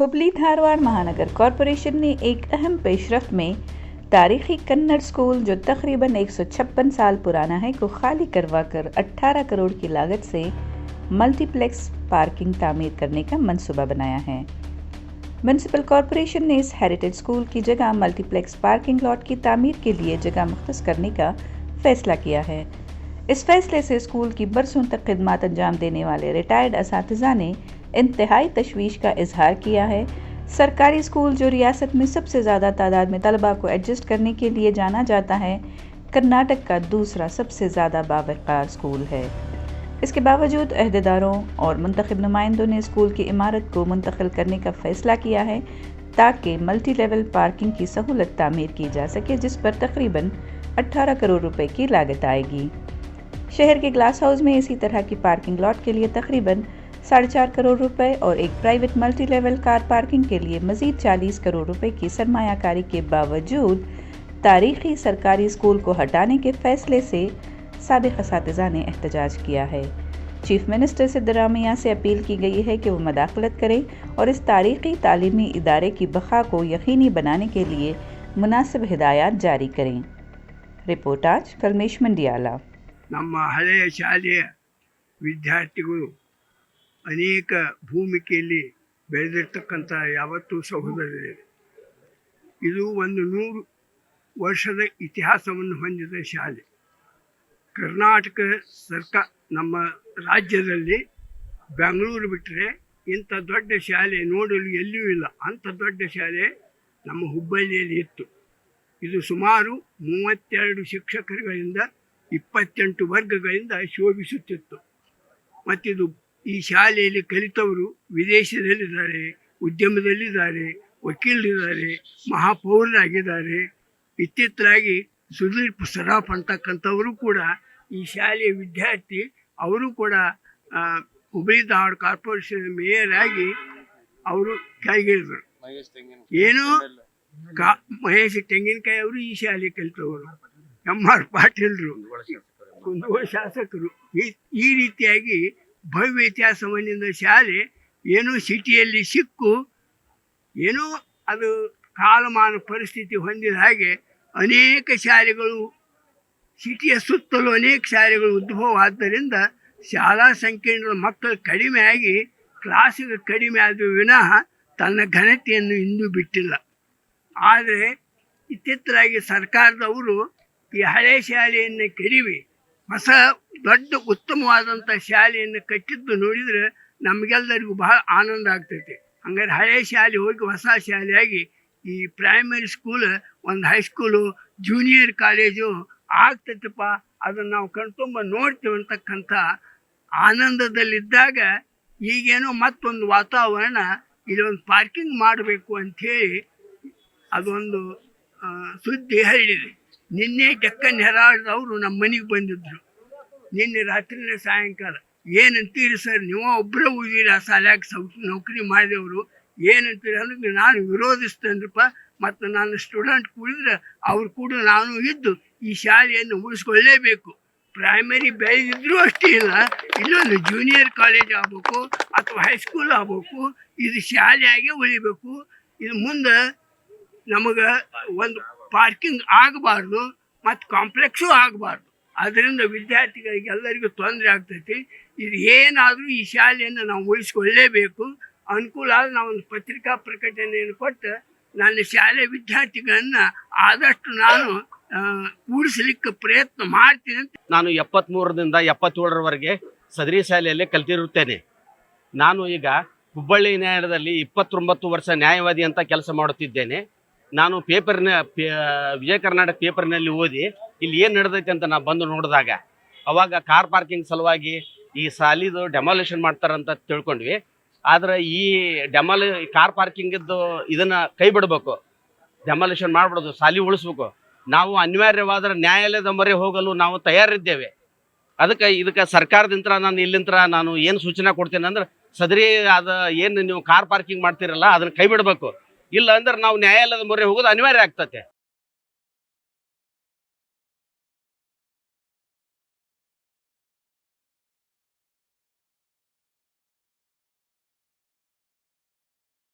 हुबली धारवाड़ महानगर कॉरपोरेशन ने एक अहम पेशरफ में तारीखी कन्नड़ स्कूल जो तकरीबन 156 साल पुराना है को खाली करवाकर 18 करोड़ की लागत से मल्टीप्लेक्स पार्किंग तामीर करने का मंसूबा बनाया है। म्यूनिसिपल कॉरपोरेशन ने इस हेरिटेज स्कूल की जगह मल्टीप्लेक्स पार्किंग लॉट की तामीर के लिए जगह मुख्तस करने का फैसला किया है। इस फैसले से स्कूल की बरसों तक खिदमत अंजाम देने वाले रिटायर्ड असातिज़ा ने इंतहाई तशवीश का इजहार किया है। सरकारी स्कूल जो रियासत में सबसे ज़्यादा तादाद में तलबा को एडजस्ट करने के लिए जाना जाता है, कर्नाटक का दूसरा सबसे ज़्यादा बावकार स्कूल है। इसके बावजूद अहदेदारों और मुंतखब नुमाइंदों ने स्कूल की इमारत को मुंतकिल करने का फ़ैसला किया है ताकि मल्टी लेवल पार्किंग की सहूलत तामीर की जा सके, जिस पर तकरीबन 18 करोड़ रुपए की लागत आएगी। शहर के ग्लास हाउस में इसी तरह की पार्किंग लॉट के लिए तकरीबन 4.5 करोड़ रुपए और एक private multi level car parking के लिए मजीद 40 करोड़ रुपए की सरमायाकारी के बावजूद तारीखी सरकारी स्कूल को हटाने के फैसले से साबिक असातिज़ा ने एहतजाज किया है। चीफ मिनिस्टर सिद्दरामैया से अपील की गई है कि वो मदाखलत करें और इस तारीखी तालीमी इदारे की बका को यकीनी बनाने के लिए मुनासिब हिदायत जारी करें। रिपोर्टाज कलमेश मंडियाला। ನಮ್ಮ ಹಳೆಯ ಶಾಲೆಯ ವಿದ್ಯಾರ್ಥಿಗಳು ಅನೇಕ ಭೂಮಿಕೆಯಲ್ಲಿ ಬೆಳೆದಿರ್ತಕ್ಕಂಥ ಯಾವತ್ತೂ ಸಹೋದರರೇ, ಇದು ಒಂದು 100 ವರ್ಷದ ಇತಿಹಾಸವನ್ನು ಹೊಂದಿದ ಶಾಲೆ. ಕರ್ನಾಟಕ ಸರ್ಕಾರ ನಮ್ಮ ರಾಜ್ಯದಲ್ಲಿ ಬೆಂಗಳೂರು ಬಿಟ್ಟರೆ ಇಂಥ ದೊಡ್ಡ ಶಾಲೆ ನೋಡಲು ಎಲ್ಲಿಯೂ ಇಲ್ಲ. ಅಂಥ ದೊಡ್ಡ ಶಾಲೆ ನಮ್ಮ ಹುಬ್ಬಳ್ಳಿಯಲ್ಲಿ ಇತ್ತು. ಇದು ಸುಮಾರು 32 ಶಿಕ್ಷಕರುಗಳಿಂದ 28 ವರ್ಗಗಳಿಂದ ಶೋಭಿಸುತ್ತಿತ್ತು. ಮತ್ತಿದು ಈ ಶಾಲೆಯಲ್ಲಿ ಕಲಿತವರು ವಿದೇಶದಲ್ಲಿದ್ದಾರೆ, ಉದ್ಯಮದಲ್ಲಿದ್ದಾರೆ, ವಕೀಲರಿದ್ದಾರೆ, ಮಹಾಪೌರರಾಗಿದ್ದಾರೆ. ಇತ್ತಿತ್ತಲಾಗಿ ಸುದೀಪ್ ಸರಾಫ್ ಅಂತಕ್ಕಂಥವರು ಕೂಡ ಈ ಶಾಲೆಯ ವಿದ್ಯಾರ್ಥಿ. ಅವರು ಕೂಡ ಹುಬ್ಬಳ್ಳಿ ಧಾರವಾಡ ಕಾರ್ಪೊರೇಷನ್ ಮೇಯರ್ ಆಗಿ ಅವರು ಕೈಗಿಳಿದರು. ಏನೋ ಮಹೇಶ್ ತೆಂಗಿನಕಾಯಿ ಅವರು ಈ ಶಾಲೆ ಕಲಿತವರು, MR ಪಾಟೀಲ್ರು ಕುಂದಗೋಳ ಶಾಸಕರು. ಈ ರೀತಿಯಾಗಿ ಭವ್ಯ ಇತಿಹಾಸ ಹೊಂದಿದ ಶಾಲೆ ಏನೋ ಸಿಟಿಯಲ್ಲಿ ಸಿಕ್ಕು ಏನೋ ಅದು ಕಾಲಮಾನ ಪರಿಸ್ಥಿತಿ ಹೊಂದಿದ ಹಾಗೆ ಅನೇಕ ಶಾಲೆಗಳು ಸಿಟಿಯ ಸುತ್ತಲೂ ಅನೇಕ ಶಾಲೆಗಳು ಉದ್ಭವ ಆದ್ದರಿಂದ ಶಾಲಾ ಸಂಕೀರ್ಣದ ಮಕ್ಕಳು ಕಡಿಮೆ ಆಗಿ ಕ್ಲಾಸಿಗೆ ಕಡಿಮೆ ಆದ ವಿನಃ ತನ್ನ ಘನತೆಯನ್ನು ಇನ್ನೂ ಬಿಟ್ಟಿಲ್ಲ. ಆದರೆ ಇತ್ತಿತ್ತಲಾಗಿ ಸರ್ಕಾರದವರು ಈ ಹಳೆ ಶಾಲೆಯನ್ನು ಕೆಡವಿ ಹೊಸ ದೊಡ್ಡ ಉತ್ತಮವಾದಂಥ ಶಾಲೆಯನ್ನು ಕಟ್ಟಿದ್ದು ನೋಡಿದರೆ ನಮಗೆಲ್ಲರಿಗೂ ಬಹಳ ಆನಂದ ಆಗ್ತೈತೆ. ಹಂಗಾರೆ ಹಳೆ ಶಾಲೆ ಹೋಗಿ ಹೊಸ ಶಾಲೆಯಾಗಿ ಈ ಪ್ರೈಮರಿ ಸ್ಕೂಲ್, ಒಂದು ಹೈಸ್ಕೂಲು, ಜೂನಿಯರ್ ಕಾಲೇಜು ಆಗ್ತೈತಪ್ಪ. ಅದನ್ನು ನಾವು ಕಣ್ತುಂಬ ನೋಡ್ತೀವಿ ಅಂತಕ್ಕಂಥ ಆನಂದದಲ್ಲಿದ್ದಾಗ ಈಗೇನೋ ಮತ್ತೊಂದು ವಾತಾವರಣ ಇಲ್ಲಿ ಒಂದು ಪಾರ್ಕಿಂಗ್ ಮಾಡಬೇಕು ಅಂಥೇಳಿ ಅದೊಂದು ಸುದ್ದಿ ಹರಡಿದೆ. ನಿನ್ನೆ ಡೆಕ್ಕನ್ ಹೆರಾಲ್ಡ್ದವರು ನಮ್ಮ ಮನೆಗೆ ಬಂದಿದ್ದರು. ನಿನ್ನೆ ರಾತ್ರಿನೇ ಸಾಯಂಕಾಲ ಏನಂತೀರಿ ಸರ್, ನೀವು ಒಬ್ಬರೇ ಉಳಿದಿರಿ ಆ ಶಾಲ್ಯಾಗ ನೌಕರಿ ಮಾಡಿದವರು, ಏನಂತೀರಿ ಅಂದ್ರೆ ನಾನು ವಿರೋಧಿಸ್ತೇನ್ರಪ್ಪ. ಮತ್ತು ನಾನು ಸ್ಟೂಡೆಂಟ್ ಕೂಡಿದ್ರೆ ಅವ್ರು ಕೂಡ ನಾನು ಇದ್ದು ಈ ಶಾಲೆಯನ್ನು ಉಳಿಸ್ಕೊಳ್ಳೇಬೇಕು. ಪ್ರೈಮರಿ ಬೆಳೆದಿದ್ರೂ ಅಷ್ಟೇ ಇಲ್ಲ, ಇಲ್ಲೊಂದು ಜೂನಿಯರ್ ಕಾಲೇಜ್ ಆಗಬೇಕು ಅಥವಾ ಹೈಸ್ಕೂಲ್ ಆಗಬೇಕು. ಇದು ಶಾಲೆಯಾಗೆ ಉಳಿಬೇಕು. ಇದು ಮುಂದೆ ನಮಗೆ ಒಂದು ಪಾರ್ಕಿಂಗ್ ಆಗಬಾರ್ದು ಮತ್ತು ಕಾಂಪ್ಲೆಕ್ಸು ಆಗಬಾರ್ದು. ಅದರಿಂದ ವಿದ್ಯಾರ್ಥಿಗಳಿಗೆ ಎಲ್ಲರಿಗೂ ತೊಂದರೆ ಆಗ್ತೈತಿ. ಇದು ಏನಾದರೂ ಈ ಶಾಲೆಯನ್ನು ನಾವು ಉಳಿಸ್ಕೊಳ್ಳೇಬೇಕು. ಅನುಕೂಲ ಆದರೆ ನಾವೊಂದು ಪತ್ರಿಕಾ ಪ್ರಕಟಣೆಯನ್ನು ಕೊಟ್ಟು ನನ್ನ ಶಾಲೆ ವಿದ್ಯಾರ್ಥಿಗಳನ್ನು ಆದಷ್ಟು ನಾನು ಕೂಡಿಸಲಿಕ್ಕೆ ಪ್ರಯತ್ನ ಮಾಡ್ತೀನಿ ಅಂತ. ನಾನು 73ರಿಂದ 77ರವರೆಗೆ ಸದರಿ ಶಾಲೆಯಲ್ಲೇ ಕಲ್ತಿರುತ್ತೇನೆ. ನಾನು ಈಗ ಹುಬ್ಬಳ್ಳಿ ನ್ಯಾಯಾಲಯದಲ್ಲಿ 29 ವರ್ಷ ನ್ಯಾಯವಾದಿ ಅಂತ ಕೆಲಸ ಮಾಡುತ್ತಿದ್ದೇನೆ. ನಾನು ವಿಜಯ ಕರ್ನಾಟಕ ಪೇಪರ್ನಲ್ಲಿ ಓದಿ ಇಲ್ಲಿ ಏನು ನಡೆದೈತೆ ಅಂತ ನಾನು ಬಂದು ನೋಡಿದಾಗ ಅವಾಗ ಕಾರ್ ಪಾರ್ಕಿಂಗ್ ಸಲುವಾಗಿ ಈ ಸಾಲಿದು ಡೆಮಾಲಿಷನ್ ಮಾಡ್ತಾರಂತ ತಿಳ್ಕೊಂಡ್ವಿ. ಆದರೆ ಈ ಕಾರ್ ಪಾರ್ಕಿಂಗಿದ್ದು ಇದನ್ನು ಕೈ ಬಿಡಬೇಕು, ಡೆಮಾಲಿಷನ್ ಮಾಡಿಬಿಡೋದು, ಸಾಲಿ ಉಳಿಸ್ಬೇಕು. ನಾವು ಅನಿವಾರ್ಯವಾದರೆ ನ್ಯಾಯಾಲಯದ ಮೊರೆ ಹೋಗಲು ನಾವು ತಯಾರಿದ್ದೇವೆ. ಇದಕ್ಕೆ ಸರ್ಕಾರದಿಂದ ನಾನು ಏನು ಸೂಚನೆ ಕೊಡ್ತೇನೆ ಅಂದ್ರೆ ಸದರಿ ಏನು ನೀವು ಕಾರ್ ಪಾರ್ಕಿಂಗ್ ಮಾಡ್ತೀರಲ್ಲ ಅದನ್ನು ಕೈ ಬಿಡಬೇಕು. ಇಲ್ಲ ಅಂದ್ರೆ ನಾವು ನ್ಯಾಯಾಲಯದ ಮೊರೆ ಹೋಗೋದು ಅನಿವಾರ್ಯ ಆಗ್ತದೆ.